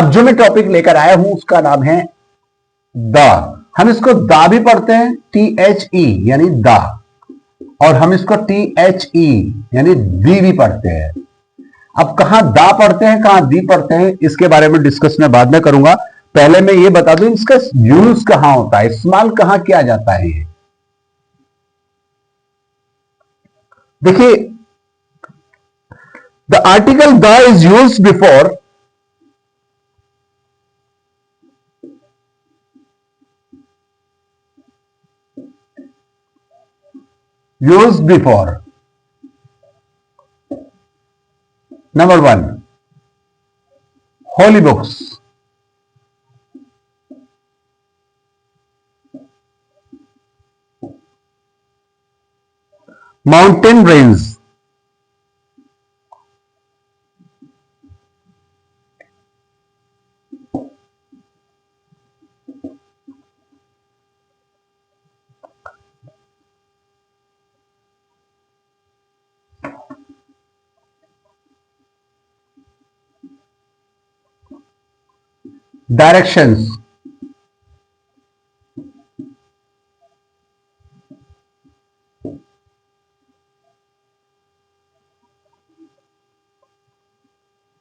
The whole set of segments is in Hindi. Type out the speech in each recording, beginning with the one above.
अब जो मैं टॉपिक लेकर आया हूं उसका नाम है द। हम इसको दा भी पढ़ते हैं, THE यानी दा, और हम इसको THE यानी दी भी पढ़ते हैं। अब कहां दा पढ़ते हैं, कहां दी पढ़ते हैं, इसके बारे में डिस्कस मैं बाद में करूंगा। पहले मैं ये बता दूं इसका यूज कहां होता है, इस्तेमाल कहां किया जाता है। ये देखिए, the article the is use before number one, holy books, mountain range, directions,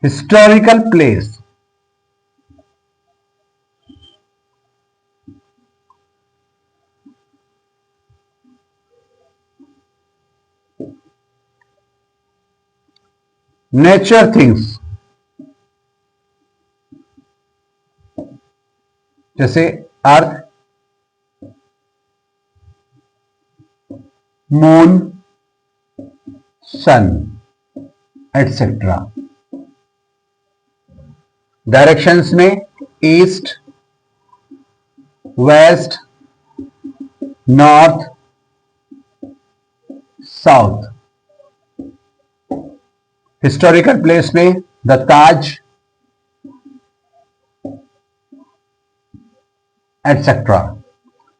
historical place, nature things, जैसे earth, moon, sun, etcetera. Directions में east, west, north, south. Historical place में the Taj, etcetera.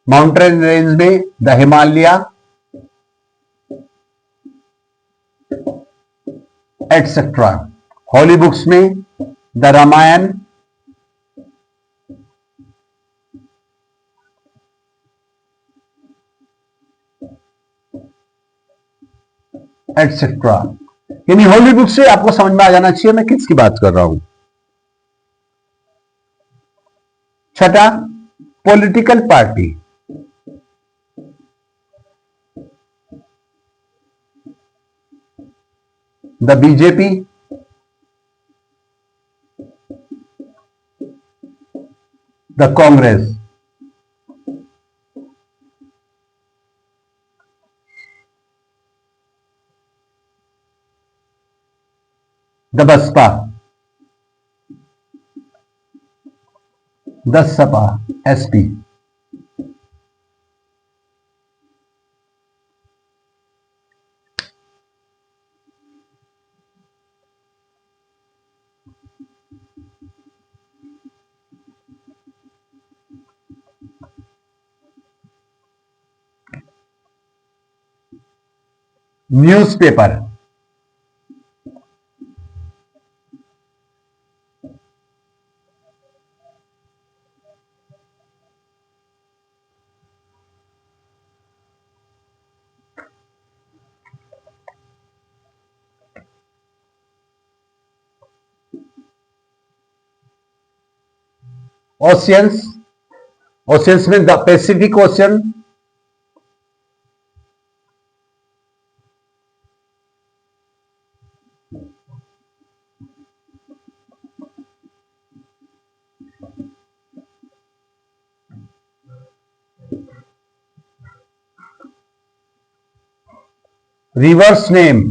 Mountain range में the Himalaya, etcetera. Holy books में द रामायण, एटसेट्रा। यानी हॉली बुक से आपको समझ में आ जाना चाहिए मैं किसकी बात कर रहा हूं। छठा, political party, the BJP, the Congress. The Baspa, the Sapa, SP। Newspaper, oceans, oceans में the Pacific Ocean, rivers name,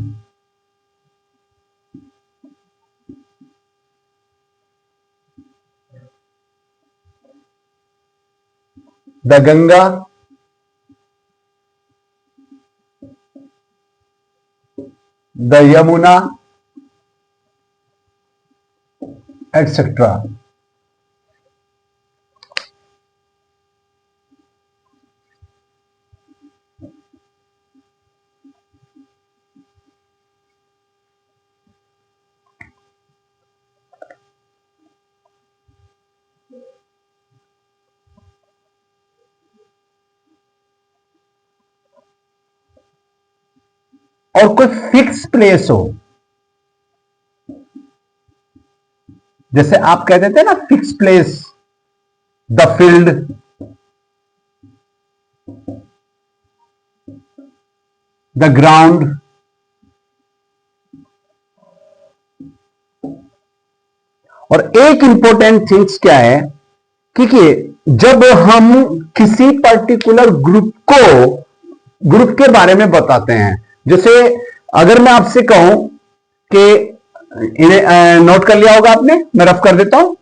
the Ganga, the Yamuna, etcetera. और कोई फिक्स प्लेस हो, जैसे आप कह देते हैं ना fix place, the field, the ground, और एक इंपॉर्टेंट थिंग्स क्या है कि जब हम किसी पर्टिकुलर ग्रुप के बारे में बताते हैं, जैसे अगर मैं आपसे कहूं कि इन्हें नोट कर लिया होगा आपने, मैं रफ कर देता हूं।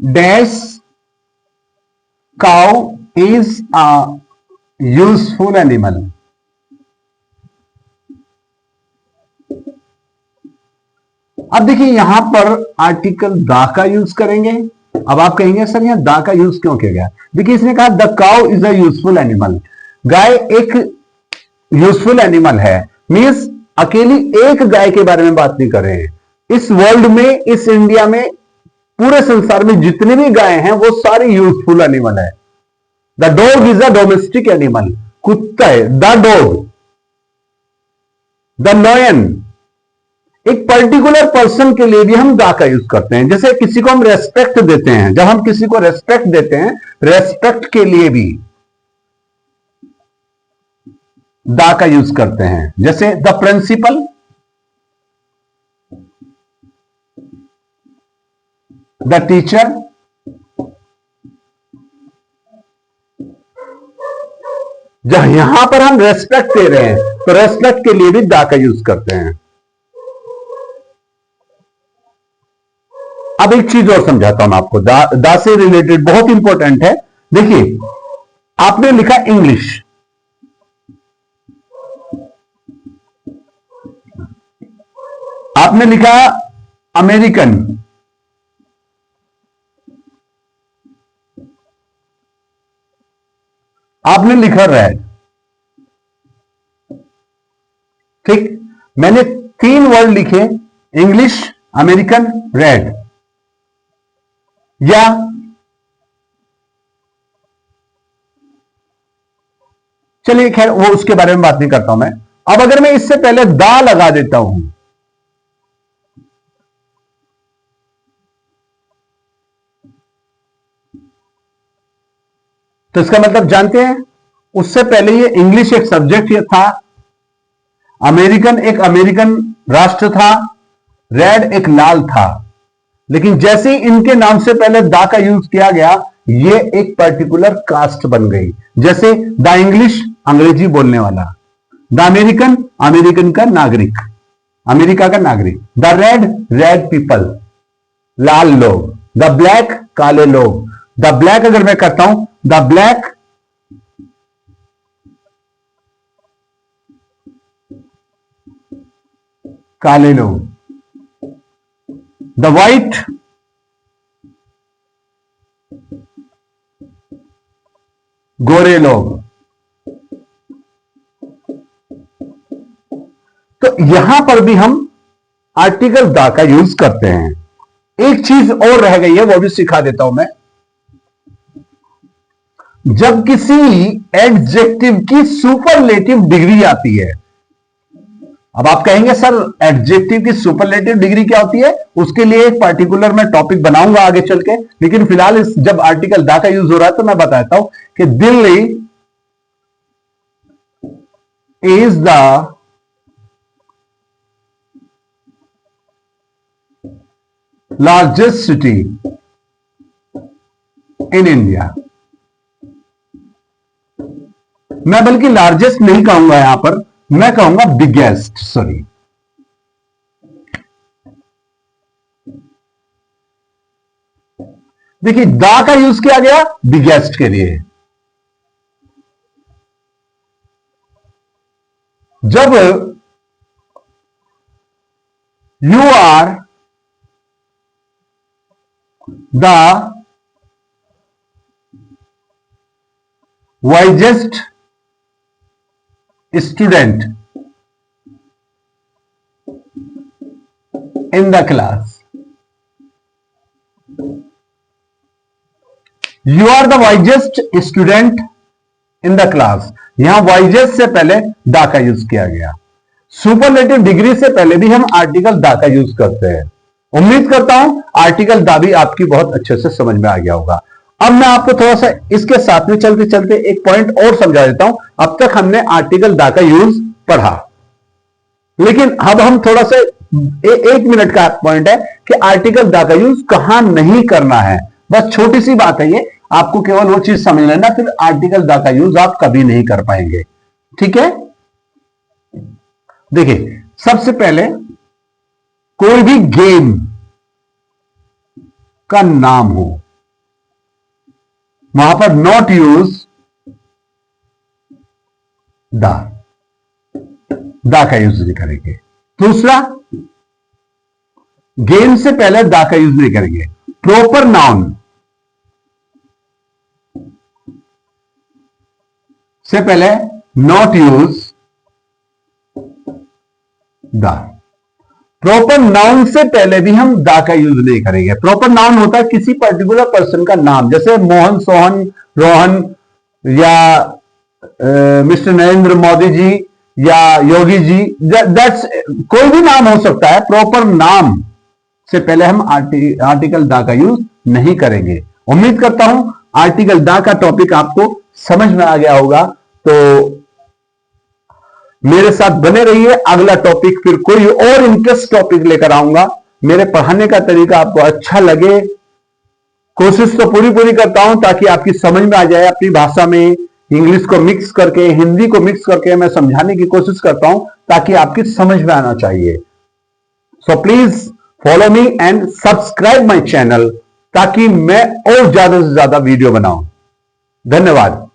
Dash cow is a useful animal. अब देखिए यहां पर आर्टिकल दा का यूज करेंगे। अब आप कहेंगे सर यहां दा का यूज क्यों किया गया? देखिए इसने कहा the cow is a useful animal, गाय एक यूजफुल एनिमल है, मींस अकेली एक गाय के बारे में बात नहीं कर रहे हैं। इस वर्ल्ड में, इस इंडिया में, पूरे संसार में जितने भी गाय हैं वो सारी यूजफुल एनिमल है। The dog is a domestic animal, कुत्ता है द डॉग। द लॉयन, एक पर्टिकुलर पर्सन के लिए भी हम दा का यूज करते हैं। जैसे किसी को हम रेस्पेक्ट देते हैं, जब हम किसी को रेस्पेक्ट देते हैं, रेस्पेक्ट के लिए भी दा का यूज करते हैं। जैसे द प्रिंसिपल, द टीचर, जब यहां पर हम रेस्पेक्ट दे रहे हैं तो रेस्पेक्ट के लिए भी दा का यूज करते हैं। अब एक चीज और समझाता हूं आपको, दा से रिलेटेड बहुत इंपॉर्टेंट है। देखिए आपने लिखा इंग्लिश, आपने लिखा अमेरिकन, आपने लिखा रेड। ठीक, मैंने 3 वर्ड लिखे, इंग्लिश, अमेरिकन, रेड। या चलिए खैर वो उसके बारे में बात नहीं करता हूं मैं। अब अगर मैं इससे पहले दा लगा देता हूं तो इसका मतलब जानते हैं, उससे पहले ये इंग्लिश एक सब्जेक्ट था, अमेरिकन एक अमेरिकन राष्ट्र था, रेड एक लाल था। लेकिन जैसे ही इनके नाम से पहले दा का यूज किया गया, ये एक पर्टिकुलर कास्ट बन गई। जैसे द इंग्लिश, अंग्रेजी बोलने वाला, द अमेरिकन, अमेरिकन का नागरिक, अमेरिका का नागरिक, द रेड, रेड पीपल, लाल लोग, द ब्लैक, काले लोग। द ब्लैक अगर मैं करता हूं, द ब्लैक काले लोग, द वाइट गोरे लोग। तो यहां पर भी हम आर्टिकल दा का यूज करते हैं। एक चीज और रह गई है, वो भी सिखा देता हूं मैं। जब किसी एडजेक्टिव की सुपरलेटिव डिग्री आती है, अब आप कहेंगे सर एडजेक्टिव की सुपरलेटिव डिग्री क्या होती है? उसके लिए एक पर्टिकुलर मैं टॉपिक बनाऊंगा आगे चल के, लेकिन फिलहाल जब आर्टिकल दा का यूज हो रहा है तो मैं बताता हूं कि Delhi is the largest city in India. मैं बल्कि लार्जेस्ट नहीं कहूंगा यहां पर, मैं कहूंगा बिगेस्ट, सॉरी। देखिए दा का यूज किया गया बिगेस्ट के लिए। जब you are the wisest student in the class, you are the wisest student in the class. यहां वाइजेस्ट से पहले द का यूज किया गया। सुपरलेटिव डिग्री से पहले भी हम आर्टिकल द का यूज करते हैं। उम्मीद करता हूं आर्टिकल द भी आपकी बहुत अच्छे से समझ में आ गया होगा। अब मैं आपको थोड़ा सा इसके साथ में चलते चलते एक पॉइंट और समझा देता हूं। अब तक हमने आर्टिकल द का यूज पढ़ा, लेकिन अब हम थोड़ा सा एक मिनट का पॉइंट है कि आर्टिकल द का यूज कहां नहीं करना है। बस छोटी सी बात है ये, आपको केवल वो चीज समझ लेना, फिर आर्टिकल द का यूज आप कभी नहीं कर पाएंगे। ठीक है, देखिए सबसे पहले कोई भी गेम का नाम हो, वहां पर नॉट यूज द का यूज नहीं करेंगे। दूसरा, गेम से पहले द का यूज नहीं करेंगे। प्रॉपर नाउन से पहले not use the. Proper noun से पहले भी हम द का यूज नहीं करेंगे। प्रॉपर नाउन होता है किसी पर्टिकुलर पर्सन का नाम, जैसे मोहन, सोहन, रोहन या मिस्टर नरेंद्र मोदी जी या योगी जी, दैट्स कोई भी नाम हो सकता है। प्रॉपर नाम से पहले हम आर्टिकल द का यूज नहीं करेंगे। उम्मीद करता हूं आर्टिकल द का टॉपिक आपको समझ में आ गया होगा। तो मेरे साथ बने रहिए, अगला टॉपिक फिर कोई और इंटरेस्ट टॉपिक लेकर आऊंगा। मेरे पढ़ाने का तरीका आपको अच्छा लगे, कोशिश तो पूरी करता हूं ताकि आपकी समझ में आ जाए। अपनी भाषा में इंग्लिश को मिक्स करके, हिंदी को मिक्स करके मैं समझाने की कोशिश करता हूं ताकि आपकी समझ में आना चाहिए। So please follow me and subscribe my channel ताकि मैं और ज्यादा से ज्यादा वीडियो बनाऊं। धन्यवाद।